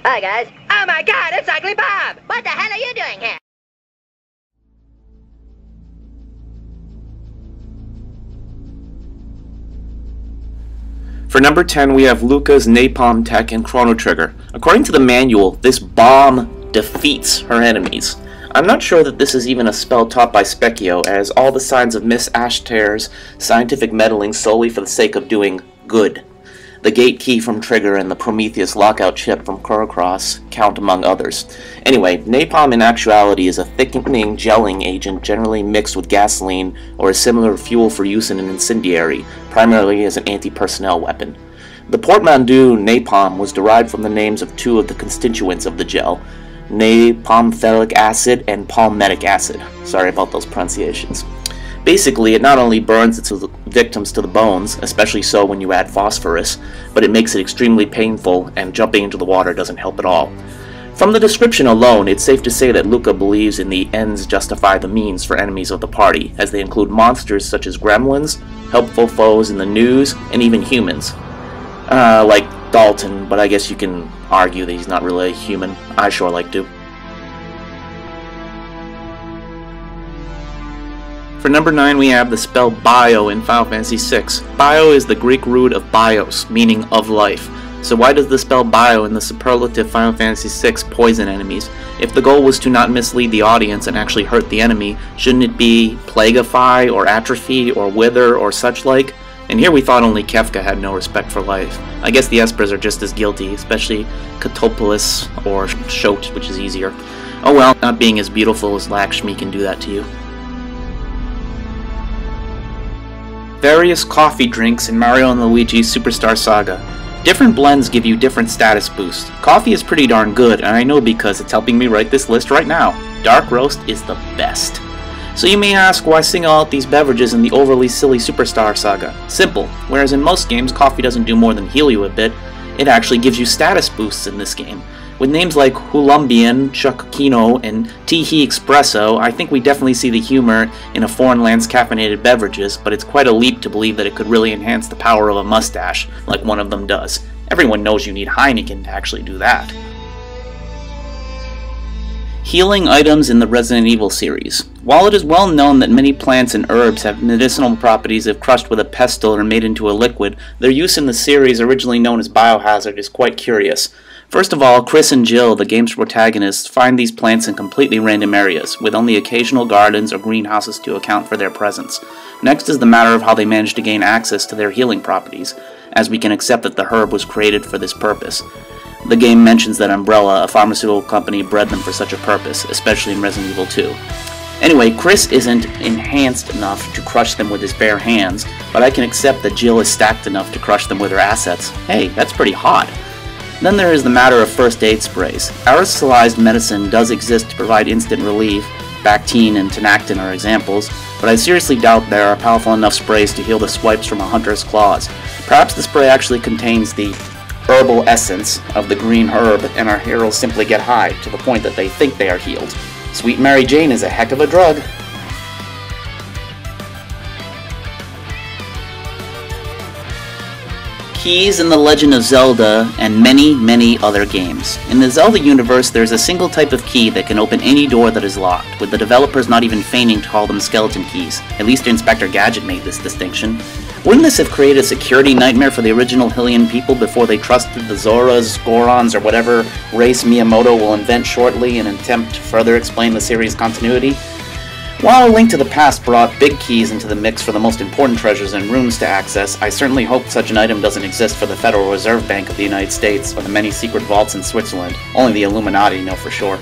Hi guys. Oh my god, it's Ugly Bob! What the hell are you doing here? For number 10, we have Luca's Napalm Tech and Chrono Trigger. According to the manual, this bomb defeats her enemies. I'm not sure that this is even a spell taught by Specchio, as all the signs of Miss Ashtare's scientific meddling solely for the sake of doing good. The gate key from Trigger and the Prometheus lockout chip from Chrono Cross count among others. Anyway, napalm in actuality is a thickening gelling agent generally mixed with gasoline or a similar fuel for use in an incendiary, primarily as an anti-personnel weapon. The portmanteau napalm was derived from the names of two of the constituents of the gel, napalmphthalic acid and palmitic acid. Sorry about those pronunciations. Basically, it not only burns its victims to the bones, especially so when you add phosphorus, but it makes it extremely painful, and jumping into the water doesn't help at all. From the description alone, it's safe to say that Luca believes in the ends justify the means for enemies of the party, as they include monsters such as gremlins, helpful foes in the news, and even humans. Like Dalton, but I guess you can argue that he's not really a human. I sure like to. For number 9, we have the spell bio in Final Fantasy VI. Bio is the Greek root of bios, meaning of life. So why does the spell bio in the superlative Final Fantasy VI poison enemies? If the goal was to not mislead the audience and actually hurt the enemy, shouldn't it be plaguify or atrophy or wither or such like? And here we thought only Kefka had no respect for life. I guess the Espers are just as guilty, especially Catopolis or Shote, which is easier. Oh well, not being as beautiful as Lakshmi can do that to you. Various coffee drinks in Mario & Luigi's Superstar Saga. Different blends give you different status boosts. Coffee is pretty darn good, and I know because it's helping me write this list right now. Dark roast is the best. So you may ask, why single out these beverages in the overly silly Superstar Saga? Simple. Whereas in most games coffee doesn't do more than heal you a bit, it actually gives you status boosts in this game. With names like Hulumbian, Chocchino, and Teehee Espresso, I think we definitely see the humor in a foreign land's caffeinated beverages, but it's quite a leap to believe that it could really enhance the power of a mustache, like one of them does. Everyone knows you need Heineken to actually do that. Healing items in the Resident Evil series. While it is well known that many plants and herbs have medicinal properties if crushed with a pestle or made into a liquid, their use in the series, originally known as Biohazard, is quite curious. First of all, Chris and Jill, the game's protagonists, find these plants in completely random areas, with only occasional gardens or greenhouses to account for their presence. Next is the matter of how they manage to gain access to their healing properties, as we can accept that the herb was created for this purpose. The game mentions that Umbrella, a pharmaceutical company, bred them for such a purpose, especially in Resident Evil 2. Anyway, Chris isn't enhanced enough to crush them with his bare hands, but I can accept that Jill is stacked enough to crush them with her assets. Hey, that's pretty hot. Then there is the matter of first aid sprays. Aerosolized medicine does exist to provide instant relief. Bactine and Tenactin are examples, but I seriously doubt there are powerful enough sprays to heal the swipes from a hunter's claws. Perhaps the spray actually contains the herbal essence of the green herb, and our heroes simply get high, to the point that they think they are healed. Sweet Mary Jane is a heck of a drug. Keys in The Legend of Zelda, and many, many other games. In the Zelda universe, there is a single type of key that can open any door that is locked, with the developers not even feigning to call them skeleton keys. At least Inspector Gadget made this distinction. Wouldn't this have created a security nightmare for the original Hylian people before they trusted the Zoras, Gorons, or whatever race Miyamoto will invent shortly in an attempt to further explain the series' continuity? While A Link to the Past brought big keys into the mix for the most important treasures and rooms to access, I certainly hope such an item doesn't exist for the Federal Reserve Bank of the United States or the many secret vaults in Switzerland. Only the Illuminati know for sure.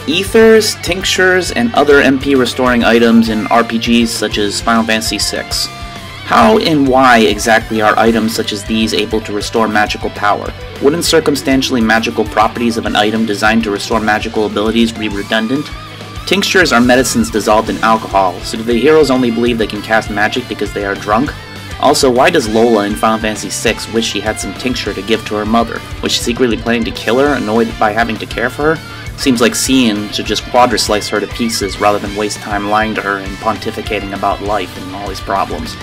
Ethers, tinctures, and other MP restoring items in RPGs such as Final Fantasy VI. How and why exactly are items such as these able to restore magical power? Wouldn't circumstantially magical properties of an item designed to restore magical abilities be redundant? Tinctures are medicines dissolved in alcohol, so do the heroes only believe they can cast magic because they are drunk? Also, why does Lola in Final Fantasy VI wish she had some tincture to give to her mother? Was she secretly planning to kill her, annoyed by having to care for her? Seems like Cian should just quadra-slice her to pieces rather than waste time lying to her and pontificating about life and all his problems.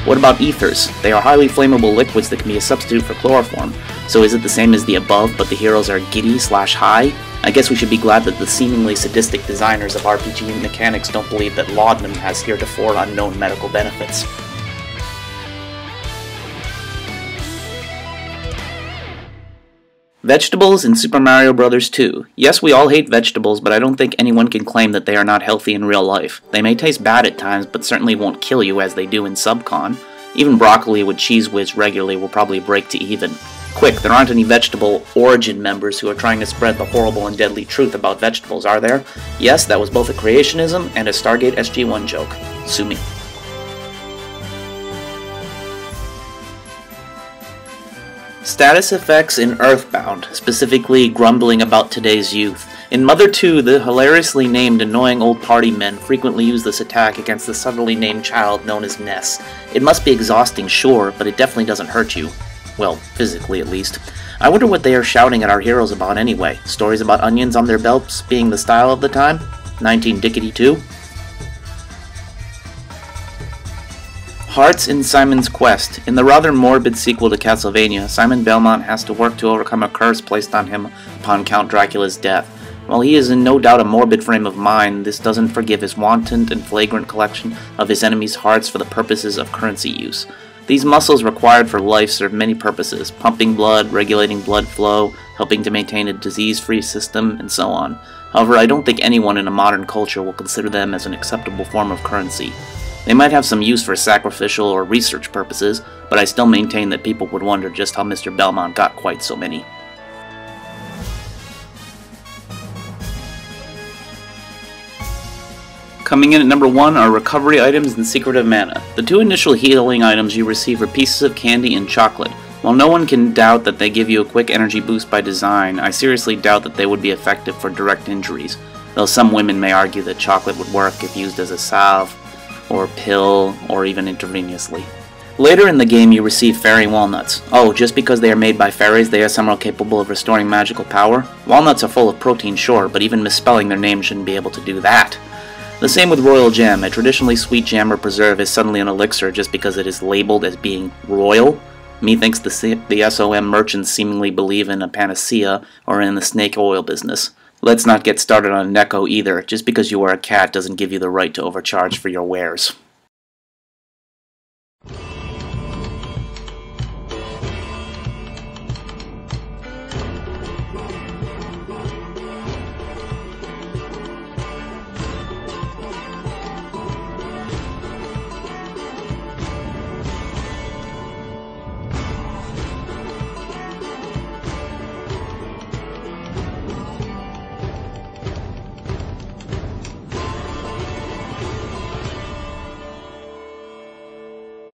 What about ethers? They are highly flammable liquids that can be a substitute for chloroform. So is it the same as the above, but the heroes are giddy/high? I guess we should be glad that the seemingly sadistic designers of RPG mechanics don't believe that laudanum has heretofore unknown medical benefits. Vegetables in Super Mario Bros. 2. Yes, we all hate vegetables, but I don't think anyone can claim that they are not healthy in real life. They may taste bad at times, but certainly won't kill you as they do in Subcon. Even broccoli with Cheese Whiz regularly will probably break to even. Quick, there aren't any vegetable origin members who are trying to spread the horrible and deadly truth about vegetables, are there? Yes, that was both a creationism and a Stargate SG-1 joke. Sue me. Status effects in Earthbound, specifically grumbling about today's youth. In Mother 2, the hilariously named annoying old party men frequently use this attack against the subtly named child known as Ness. It must be exhausting, sure, but it definitely doesn't hurt you. Well, physically at least. I wonder what they are shouting at our heroes about anyway. Stories about onions on their belts being the style of the time? 19-dickety-2? Hearts in Simon's Quest. In the rather morbid sequel to Castlevania, Simon Belmont has to work to overcome a curse placed on him upon Count Dracula's death. While he is in no doubt a morbid frame of mind, this doesn't forgive his wanton and flagrant collection of his enemies' hearts for the purposes of currency use. These muscles required for life serve many purposes: pumping blood, regulating blood flow, helping to maintain a disease-free system, and so on. However, I don't think anyone in a modern culture will consider them as an acceptable form of currency. They might have some use for sacrificial or research purposes, but I still maintain that people would wonder just how Mr. Belmont got quite so many. Coming in at number 1 are recovery items and secretive mana. The two initial healing items you receive are pieces of candy and chocolate. While no one can doubt that they give you a quick energy boost by design, I seriously doubt that they would be effective for direct injuries, though some women may argue that chocolate would work if used as a salve, or pill, or even intravenously. Later in the game you receive fairy walnuts. Oh, just because they are made by fairies they are somehow capable of restoring magical power? Walnuts are full of protein, sure, but even misspelling their name shouldn't be able to do that. The same with royal jam. A traditionally sweet jam or preserve is suddenly an elixir just because it is labeled as being royal. Methinks the SOM merchants seemingly believe in a panacea or in the snake oil business. Let's not get started on Neko either. Just because you are a cat doesn't give you the right to overcharge for your wares.